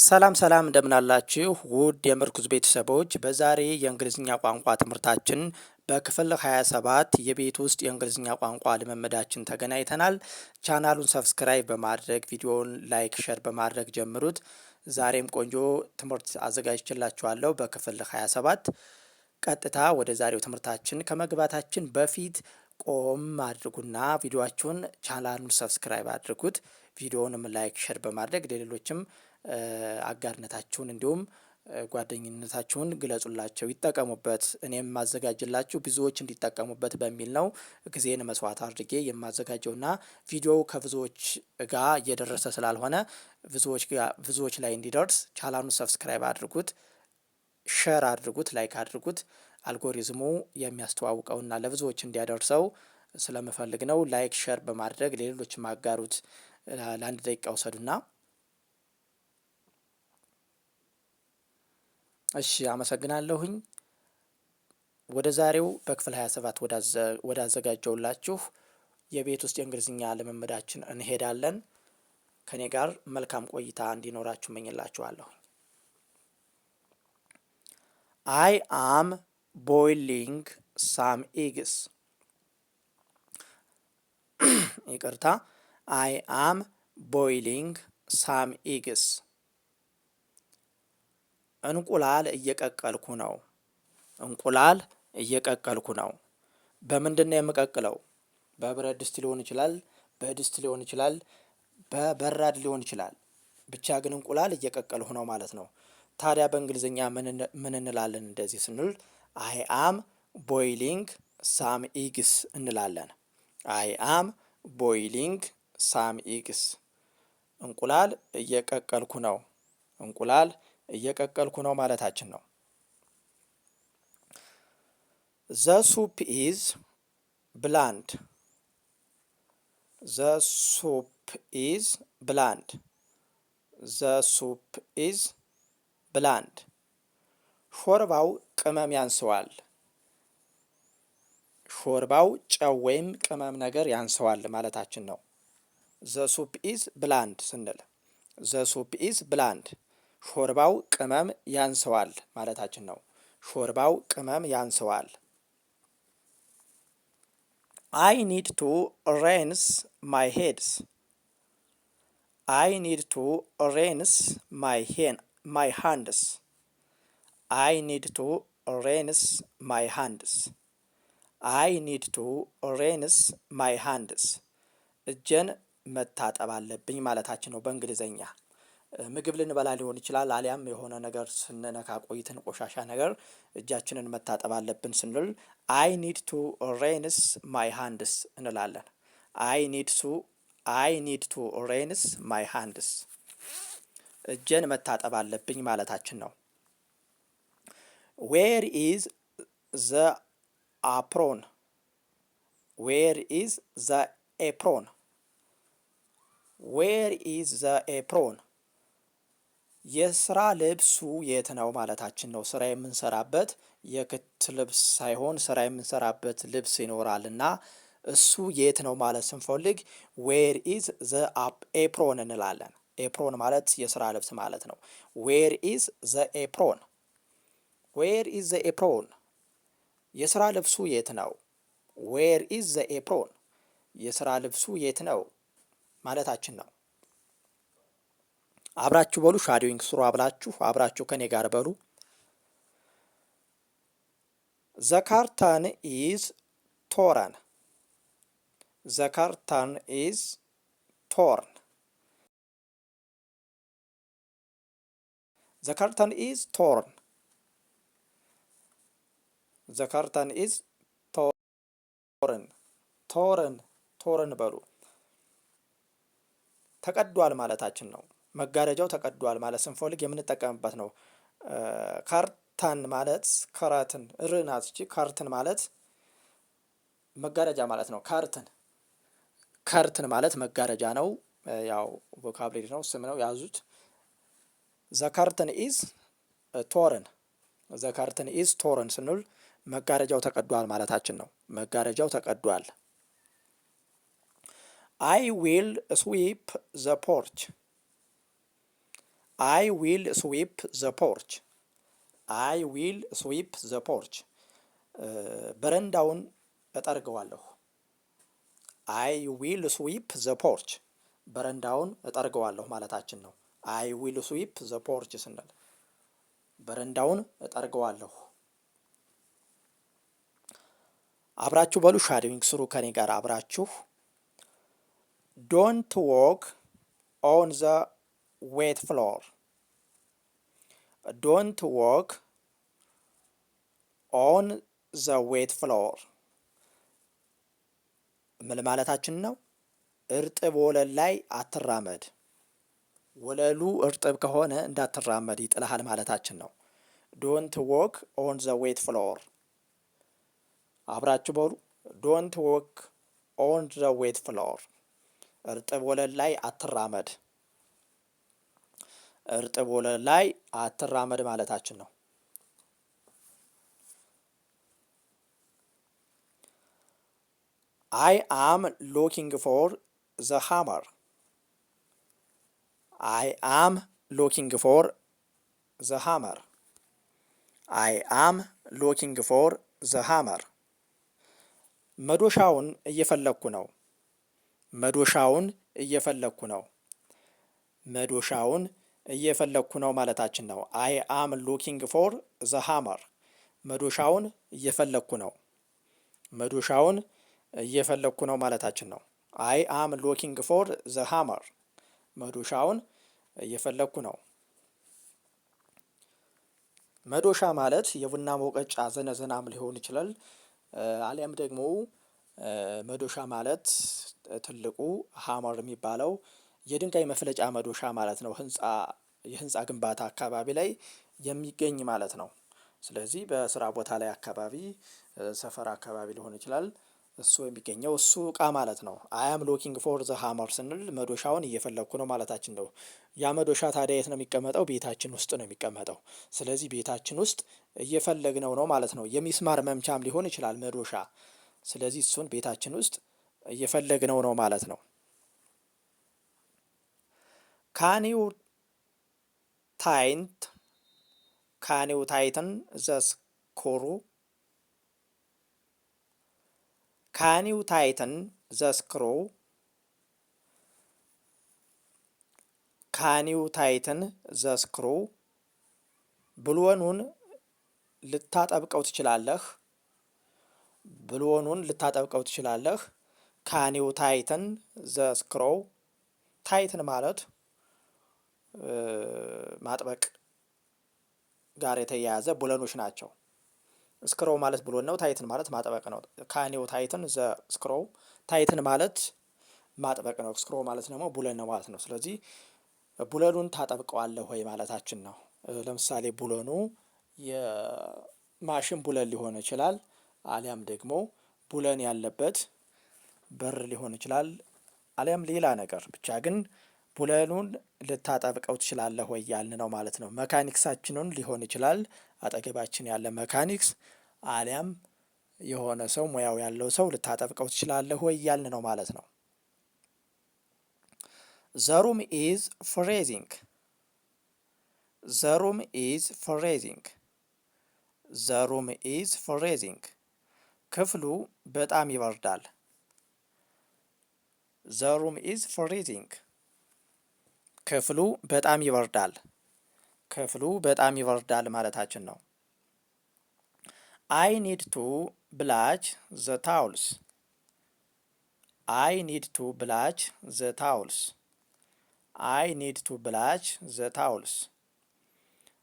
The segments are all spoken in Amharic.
ሰላም ሰላም እንደምን አላችሁ ውድ የምርኩዝ ቤተሰቦች፣ በዛሬ የእንግሊዝኛ ቋንቋ ትምህርታችን በክፍል 27 የቤት ውስጥ የእንግሊዝኛ ቋንቋ ልምምዳችን ተገናኝተናል። ቻናሉን ሰብስክራይብ በማድረግ ቪዲዮውን ላይክ፣ ሸር በማድረግ ጀምሩት። ዛሬም ቆንጆ ትምህርት አዘጋጅቼላችኋለሁ በክፍል 27። ቀጥታ ወደ ዛሬው ትምህርታችን ከመግባታችን በፊት ቆም አድርጉና ቪዲዮአችሁን ቻናሉን ሰብስክራይብ አድርጉት። ቪዲዮውንም ላይክ፣ ሸር በማድረግ ለሌሎችም አጋርነታችሁን እንዲሁም ጓደኝነታችሁን ግለጹላቸው፣ ይጠቀሙበት። እኔም ማዘጋጅላችሁ ብዙዎች እንዲጠቀሙበት በሚል ነው ጊዜን መስዋዕት አድርጌ የማዘጋጀውና ቪዲዮው ከብዙዎች ጋር እየደረሰ ስላልሆነ ብዙዎች ላይ እንዲደርስ ቻናሉን ሰብስክራይብ አድርጉት፣ ሸር አድርጉት፣ ላይክ አድርጉት። አልጎሪዝሙ የሚያስተዋውቀውና ለብዙዎች እንዲያደርሰው ስለምፈልግ ነው። ላይክ ሸር በማድረግ ለሌሎች ማጋሩት። ለአንድ ደቂቃ ውሰዱና እሺ፣ አመሰግናለሁኝ። ወደ ዛሬው በክፍል 27 ወደ አዘጋጀውላችሁ የቤት ውስጥ የእንግሊዝኛ ልምምዳችን እንሄዳለን። ከኔ ጋር መልካም ቆይታ እንዲኖራችሁ እመኝላችኋለሁ። አይ አም ቦይሊንግ ሳም ኤግስ። ይቅርታ፣ አይ አም ቦይሊንግ ሳም ኤግስ። እንቁላል እየቀቀልኩ ነው። እንቁላል እየቀቀልኩ ነው። በምንድን ነው የምቀቅለው? በብረት ድስት ሊሆን ይችላል፣ በድስት ሊሆን ይችላል፣ በበራድ ሊሆን ይችላል። ብቻ ግን እንቁላል እየቀቀልኩ ነው ማለት ነው። ታዲያ በእንግሊዝኛ ምን እንላለን? እንደዚህ ስንል አይ አም ቦይሊንግ ሳም ኢግስ እንላለን። አይ አም ቦይሊንግ ሳም ኢግስ። እንቁላል እየቀቀልኩ ነው። እንቁላል እየቀቀልኩ ነው ማለታችን ነው። ዘ ሱፕ ኢዝ ብላንድ። ዘ ሱፕ ኢዝ ብላንድ። ዘ ሱፕ ኢዝ ብላንድ። ሾርባው ቅመም ያንሰዋል። ሾርባው ጨው ወይም ቅመም ነገር ያንሰዋል ማለታችን ነው። ዘ ሱፕ ኢዝ ብላንድ ስንል ዘ ሱፕ ኢዝ ብላንድ፣ ሾርባው ቅመም ያንሰዋል ማለታችን ነው። ሾርባው ቅመም ያንሰዋል። አይ ኒድ ቱ ሬንስ ማይ ሄድስ። አይ ኒድ ቱ ሬንስ ማይ ሃንድስ። አይ ኒድ ቱ ሬንስ ማይ ሃንድስ። አይ ኒድ ቱ ሬንስ ማይ ሃንድስ። እጄን መታጠብ አለብኝ ማለታችን ነው። በእንግሊዘኛ ምግብ ልንበላ ሊሆን ይችላል፣ አሊያም የሆነ ነገር ስንነካ ቆይተን ቆሻሻ ነገር እጃችንን መታጠብ አለብን ስንል አይ ኒድ ቱ ሬንስ ማይ ሃንድስ እንላለን። አይ ኒድ ቱ ሬንስ ማይ ሃንድስ፣ እጄን መታጠብ አለብኝ ማለታችን ነው። ዌር ኢዝ ዘ አፕሮን። ዌር ኢዝ ዘ ኤፕሮን። ዌር ኢዝ ዘ ኤፕሮን። የስራ ልብሱ የት ነው ማለታችን ነው። ስራ የምንሰራበት የክት ልብስ ሳይሆን ስራ የምንሰራበት ልብስ ይኖራል እና እሱ የት ነው ማለት ስንፈልግ ዌር ኢዝ ዘ ኤፕሮን እንላለን። ኤፕሮን ማለት የስራ ልብስ ማለት ነው። ዌር ኢዝ ዘ ኤፕሮን። ዌር ኢዝ ዘ ኤፕሮን፣ የስራ ልብሱ የት ነው። ዌር ኢዝ ዘ ኤፕሮን፣ የስራ ልብሱ የት ነው ማለታችን ነው። አብራችሁ በሉ። ሻዶዊንግ ስሩ። አብራችሁ ከኔ ጋር በሉ። ዘ ካርተን ኢዝ ቶረን። ዘ ካርተን ኢዝ ቶርን። ዘ ካርተን ኢዝ ቶርን። ዘ ካርተን ኢዝ ቶርን። ቶርን በሉ። ተቀዷል ማለታችን ነው። መጋረጃው ተቀዷል ማለት ስንፈልግ የምንጠቀምበት ነው። ካርተን ማለት ከረትን ርናት እቺ ካርተን ማለት መጋረጃ ማለት ነው። ከርትን ማለት መጋረጃ ነው። ያው ቮካብሌሪ ነው፣ ስም ነው፣ ያዙት። ዘ ካርተን ኢዝ ቶርን። ዘ ካርተን ኢዝ ቶርን ስንል መጋረጃው ተቀዷል ማለታችን ነው። መጋረጃው ተቀዷል። አይ ዊል ስዊፕ ዘ ፖርች። አይ ዊል ስዊፕ ዘ ፖርች። አይ ዊል ስዊፕ ዘ ፖርች። በረንዳውን እጠርገዋለሁ። አይ ዊል ስዊፕ ዘ ፖርች። በረንዳውን እጠርገዋለሁ ማለታችን ነው። አይ ዊል ስዊፕ ዘ ፖርች ስንል በረንዳውን እጠርገዋለሁ። አብራችሁ በሉ። ሻዶዊንግ ስሩ ከኔ ጋር አብራችሁ። ዶንት ዎክ ኦን ዘ ዌት ፍሎር። ዶንት ዎክ ኦን ዘ ዌት ፍሎር ምን ማለታችን ነው? እርጥብ ወለል ላይ አትራመድ። ወለሉ እርጥብ ከሆነ እንዳትራመድ ይጥልሃል ማለታችን ነው። ዶንት ዎክ ኦን ዘ ዌት ፍሎር። አብራችሁ በሉ። ዶንት ዎክ ኦን ዘ ዌት ፍሎር። እርጥብ ወለል ላይ አትራመድ። እርጥብ ወለል ላይ አትራመድ ማለታችን ነው። አይ አም ሎኪንግ ፎር ዘ ሃመር። አይ አም ሎኪንግ ፎር ዘ ሃመር። አይ አም ሎኪንግ ፎር ዘ ሃመር። መዶሻውን እየፈለግኩ ነው። መዶሻውን እየፈለግኩ ነው። መዶሻውን እየፈለግኩ ነው ማለታችን ነው። አይ አም ሎኪንግ ፎር ዘ ሃመር። መዶሻውን እየፈለግኩ ነው። መዶሻውን እየፈለግኩ ነው ማለታችን ነው። አይ አም ሎኪንግ ፎር ዘ ሃመር። መዶሻውን እየፈለግኩ ነው። መዶሻ ማለት የቡና መውቀጫ ዘነዘናም ሊሆን ይችላል። አሊያም ደግሞ መዶሻ ማለት ትልቁ ሃመር የሚባለው የድንጋይ መፍለጫ መዶሻ ማለት ነው። የህንፃ ግንባታ አካባቢ ላይ የሚገኝ ማለት ነው። ስለዚህ በስራ ቦታ ላይ አካባቢ፣ ሰፈር አካባቢ ሊሆን ይችላል እሱ የሚገኘው እሱ እቃ ማለት ነው። አይ አም ሎኪንግ ፎር ዘ ሃመር ስንል መዶሻውን እየፈለግኩ ነው ማለታችን ነው። ያ መዶሻ ታዲያ የት ነው የሚቀመጠው? ቤታችን ውስጥ ነው የሚቀመጠው። ስለዚህ ቤታችን ውስጥ እየፈለግነው ነው ማለት ነው። የሚስማር መምቻም ሊሆን ይችላል መዶሻ። ስለዚህ እሱን ቤታችን ውስጥ እየፈለግነው ነው ማለት ነው። ካኒው ታይትን ዘ ስክሩ። ካኒው ታይትን ዘ ስክሩ። ካኒው ታይትን ዘ ስክሩ። ብሎኑን ልታጠብቀው ትችላለህ። ብሎኑን ልታጠብቀው ትችላለህ። ካኒው ታይትን ዘ ስክሩ። ታይትን ማለት ማጥበቅ ጋር የተያያዘ ብሎኖች ናቸው። ስክሮ ማለት ብሎን ነው። ታይትን ማለት ማጥበቅ ነው። ካኒው ታይትን ዘ ስክሮ። ታይትን ማለት ማጥበቅ ነው። ስክሮ ማለት ደግሞ ብሎን ነው ማለት ነው። ስለዚህ ብሎኑን ታጠብቀዋለህ ወይ ማለታችን ነው። ለምሳሌ ብሎኑ የማሽን ብሎን ሊሆን ይችላል። አሊያም ደግሞ ብሎን ያለበት በር ሊሆን ይችላል። አሊያም ሌላ ነገር ብቻ ግን ብሎኑን ልታጠብቀው ትችላለህ ወይ ያልን ነው ማለት ነው። መካኒክሳችንን ሊሆን ይችላል። አጠገባችን ያለ መካኒክስ አሊያም የሆነ ሰው ሙያው ያለው ሰው ልታጠብቀው ትችላለህ ወይ ያልን ነው ማለት ነው። ዘ ሩም ኢዝ ፍሬዚንግ። ዘ ሩም ኢዝ ፍሬዚንግ። ዘ ሩም ኢዝ ፍሬዚንግ። ክፍሉ በጣም ይበርዳል። ዘ ሩም ኢዝ ፍሬዚንግ። ክፍሉ በጣም ይበርዳል። ክፍሉ በጣም ይበርዳል ማለታችን ነው። አይ ኒድ ቱ ብላች ዘ ታውልስ። አይ ኒድ ቱ ብላች ዘ ታውልስ። አይ ኒድ ቱ ብላች ዘ ታውልስ።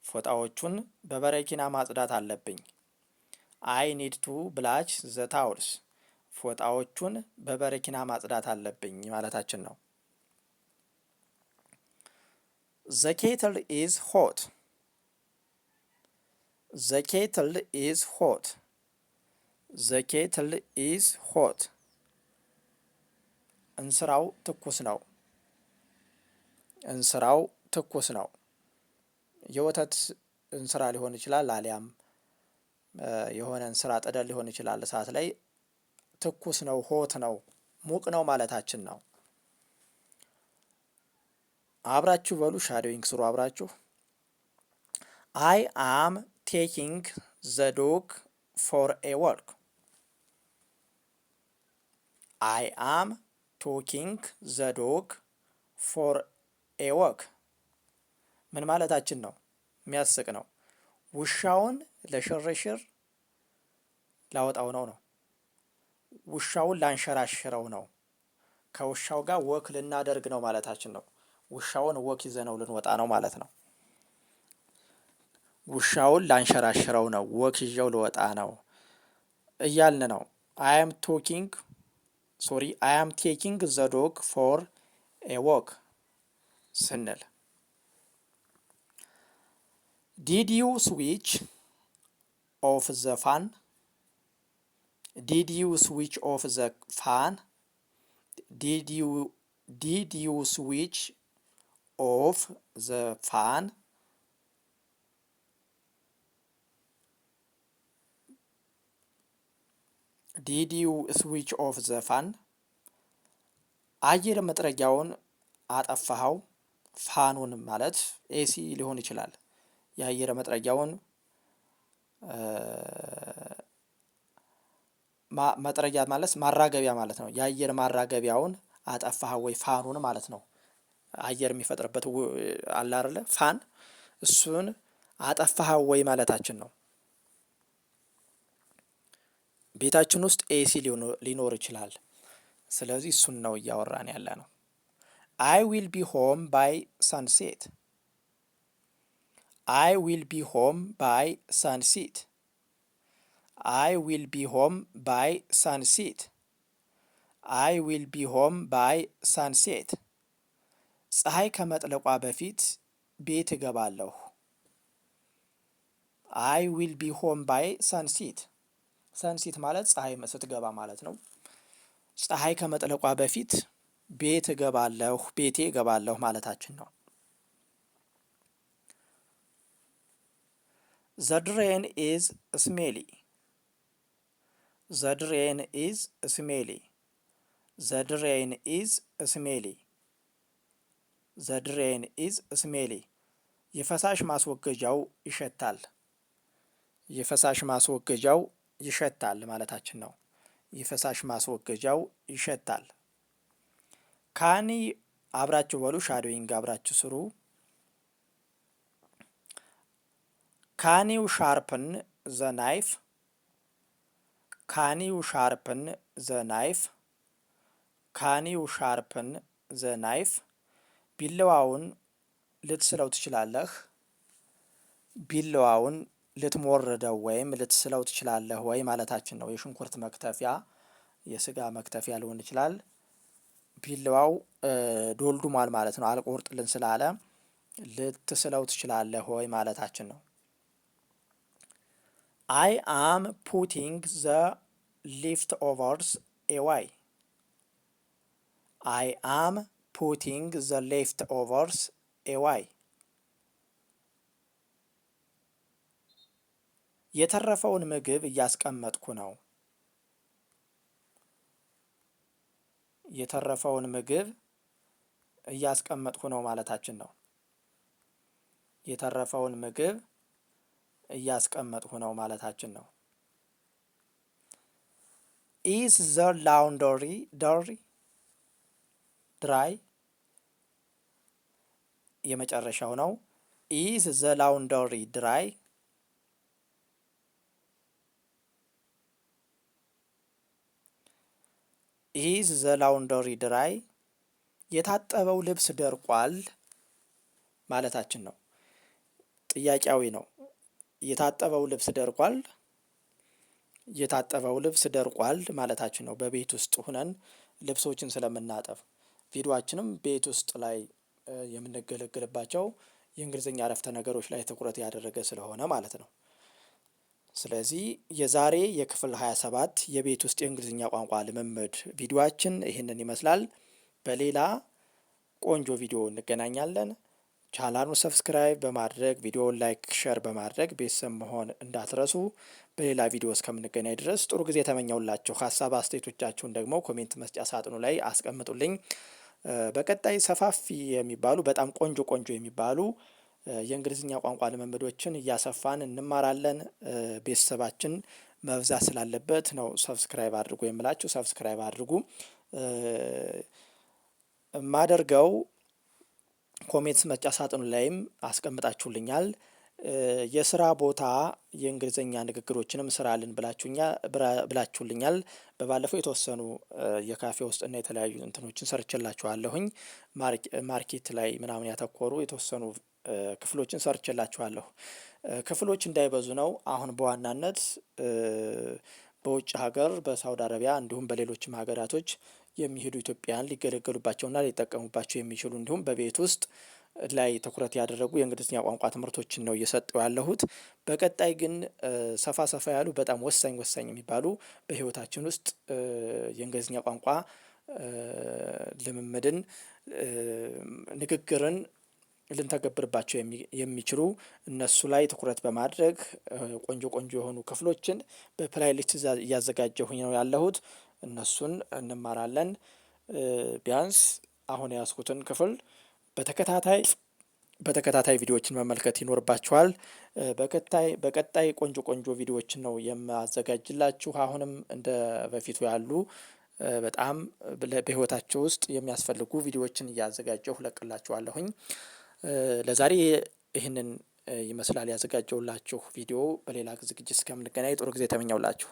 ፎጣዎቹን በበረኪና ማጽዳት አለብኝ። አይ ኒድ ቱ ብላች ዘ ታውልስ። ፎጣዎቹን በበረኪና ማጽዳት አለብኝ ማለታችን ነው። ዘ ኬትል ኢዝ ሆት። ዘ ኬትል ኢዝ ሆት። ዘ ኬትል ኢዝ ሆት። እንስራው ትኩስ ነው። እንስራው ትኩስ ነው። የወተት እንስራ ሊሆን ይችላል። አሊያም የሆነ እንስራ ጥደል ሊሆን ይችላል። እሳት ላይ ትኩስ ነው፣ ሆት ነው፣ ሙቅ ነው ማለታችን ነው። አብራችሁ በሉ። ሻዶዊንግ ስሩ አብራችሁ። አይ አም ቴኪንግ ዘ ዶግ ፎር ኤ ወርክ። አይ አም ቶኪንግ ዘ ዶግ ፎር ኤ ወክ። ምን ማለታችን ነው? የሚያስቅ ነው። ውሻውን ለሽርሽር ላወጣው ነው። ውሻውን ላንሸራሽረው ነው። ከውሻው ጋር ወክ ልናደርግ ነው ማለታችን ነው። ውሻውን ወክ ይዘነው ልንወጣ ነው ማለት ነው። ውሻውን ላንሸራሽረው ነው፣ ወክ ይዤው ልወጣ ነው እያልን ነው። አይ አም ቴኪንግ ዘ ዶግ ፎር ኤ ወክ ስንል ዲድ ዩ ስዊች ኦፍ ዘ ፋን? ዲድ ዩ ስዊች ኦፍ ዘ ፋን? ዲድ ዩ ስዊች ኦፍ ዘ ፋን? ዲድ ዩ ስዊች ኦፍ ዘ ፋን? አየር መጥረጊያውን አጠፋኸው? ፋኑን ማለት ኤሲ ሊሆን ይችላል። የአየር መጥረጊያውን መጥረጊያ ማለት ማራገቢያ ማለት ነው። የአየር ማራገቢያውን አጠፋኸው ወይ? ፋኑን ማለት ነው። አየር የሚፈጥርበት አለ አይደለ? ፋን፣ እሱን አጠፋኸው ወይ ማለታችን ነው። ቤታችን ውስጥ ኤሲ ሊኖር ይችላል። ስለዚህ እሱን ነው እያወራን ያለ ነው። አይ ዊል ቢ ሆም ባይ ሰንሴት። አይ ዊል ቢ ሆም ባይ ሰንሴት። አይ ዊል ቢ ሆም ባይ ሰንሴት። አይ ዊል ቢ ሆም ባይ ሰንሴት። ፀሐይ ከመጥለቋ በፊት ቤት እገባለሁ። አይ ዊል ቢ ሆም ባይ ሰንሴት። ሰንሴት ማለት ፀሐይ ስትገባ ማለት ነው። ፀሐይ ከመጥለቋ በፊት ቤት እገባለሁ፣ ቤቴ እገባለሁ ማለታችን ነው። ዘ ድሬን ኢዝ ስሜሊ። ዘ ድሬን ኢዝ ስሜሊ። ዘ ድሬን ኢዝ ስሜሊ። ዘ ድሬን ኢዝ ስሜሊ። የፈሳሽ ማስወገጃው ይሸታል። የፈሳሽ ማስወገጃው ይሸታል ማለታችን ነው። የፈሳሽ ማስወገጃው ይሸታል። ካኒ አብራችሁ በሉ። ሻዶዊንግ አብራችሁ ስሩ። ካኒው ሻርፕን ዘ ናይፍ? ካኒው ሻርፕን ዘ ናይፍ? ካኒው ሻርፕን ዘ ናይፍ? ቢላዋውን ልትስለው ትችላለህ? ቢላዋውን ልትሞርደው ወይም ልትስለው ትችላለህ ወይ ማለታችን ነው። የሽንኩርት መክተፊያ፣ የስጋ መክተፊያ ሊሆን ይችላል። ቢላዋው ዶልዱሟል ማለት ነው። አልቆርጥልን ስላለ ልትስለው ትችላለህ ወይ ማለታችን ነው። አይ አም ፑቲንግ ዘ ሊፍት ኦቨርስ ኤዋይ። አይ አም ፑቲንግ ዘ ሌፍት ኦቨርስ ኤዋይ። የተረፈውን ምግብ እያስቀመጥኩ ነው። የተረፈውን ምግብ እያስቀመጥኩ ነው ማለታችን ነው። የተረፈውን ምግብ እያስቀመጥኩ ነው ማለታችን ነው። ኢዝ ዘ ላውንደሪ ድራይ? የመጨረሻው ነው። ኢዝ ዘ ላውንደሪ ድራይ? ኢዝ ዘ ላውንደሪ ድራይ? የታጠበው ልብስ ደርቋል ማለታችን ነው። ጥያቄያዊ ነው። የታጠበው ልብስ ደርቋል? የታጠበው ልብስ ደርቋል ማለታችን ነው። በቤት ውስጥ ሁነን ልብሶችን ስለምናጠብ ቪዲዮአችንም ቤት ውስጥ ላይ የምንገለገልባቸው የእንግሊዝኛ አረፍተ ነገሮች ላይ ትኩረት ያደረገ ስለሆነ ማለት ነው። ስለዚህ የዛሬ የክፍል 27 የቤት ውስጥ የእንግሊዝኛ ቋንቋ ልምምድ ቪዲዮአችን ይህንን ይመስላል። በሌላ ቆንጆ ቪዲዮ እንገናኛለን። ቻናሉን ሰብስክራይብ በማድረግ ቪዲዮውን ላይክ፣ ሸር በማድረግ ቤተሰብ መሆን እንዳትረሱ። በሌላ ቪዲዮ እስከምንገናኝ ድረስ ጥሩ ጊዜ ተመኘውላችሁ። ሀሳብ አስተያየቶቻችሁን ደግሞ ኮሜንት መስጫ ሳጥኑ ላይ አስቀምጡልኝ። በቀጣይ ሰፋፊ የሚባሉ በጣም ቆንጆ ቆንጆ የሚባሉ የእንግሊዝኛ ቋንቋ ልምምዶችን እያሰፋን እንማራለን። ቤተሰባችን መብዛት ስላለበት ነው ሰብስክራይብ አድርጉ የምላችሁ። ሰብስክራይብ አድርጉ። የማደርገው ኮሜንት መስጫ ሳጥኑ ላይም አስቀምጣችሁልኛል። የስራ ቦታ የእንግሊዝኛ ንግግሮችንም ስራልን ብላችሁልኛል። በባለፈው የተወሰኑ የካፌ ውስጥ እና የተለያዩ እንትኖችን ሰርችላችኋለሁኝ። ማርኬት ላይ ምናምን ያተኮሩ የተወሰኑ ክፍሎችን ሰርችላችኋለሁ። ክፍሎች እንዳይበዙ ነው። አሁን በዋናነት በውጭ ሀገር በሳውዲ አረቢያ እንዲሁም በሌሎችም ሀገራቶች የሚሄዱ ኢትዮጵያውያን ሊገለገሉባቸውና ሊጠቀሙባቸው የሚችሉ እንዲሁም በቤት ውስጥ ላይ ትኩረት ያደረጉ የእንግሊዝኛ ቋንቋ ትምህርቶችን ነው እየሰጠው ያለሁት። በቀጣይ ግን ሰፋ ሰፋ ያሉ በጣም ወሳኝ የሚባሉ በህይወታችን ውስጥ የእንግሊዝኛ ቋንቋ ልምምድን፣ ንግግርን ልንተገብርባቸው የሚችሉ እነሱ ላይ ትኩረት በማድረግ ቆንጆ ቆንጆ የሆኑ ክፍሎችን በፕላይሊስት እያዘጋጀሁኝ ነው ያለሁት። እነሱን እንማራለን። ቢያንስ አሁን የያዝኩትን ክፍል በተከታታይ ቪዲዮዎችን መመልከት ይኖርባችኋል። በቀጣይ ቆንጆ ቆንጆ ቪዲዮዎችን ነው የማዘጋጅላችሁ። አሁንም እንደ በፊቱ ያሉ በጣም በህይወታቸው ውስጥ የሚያስፈልጉ ቪዲዮዎችን እያዘጋጀሁ እለቅላችኋለሁኝ። ለዛሬ ይህንን ይመስላል ያዘጋጀሁላችሁ ቪዲዮ። በሌላ ዝግጅት እስከምንገናኝ ጥሩ ጊዜ ተመኘውላችሁ።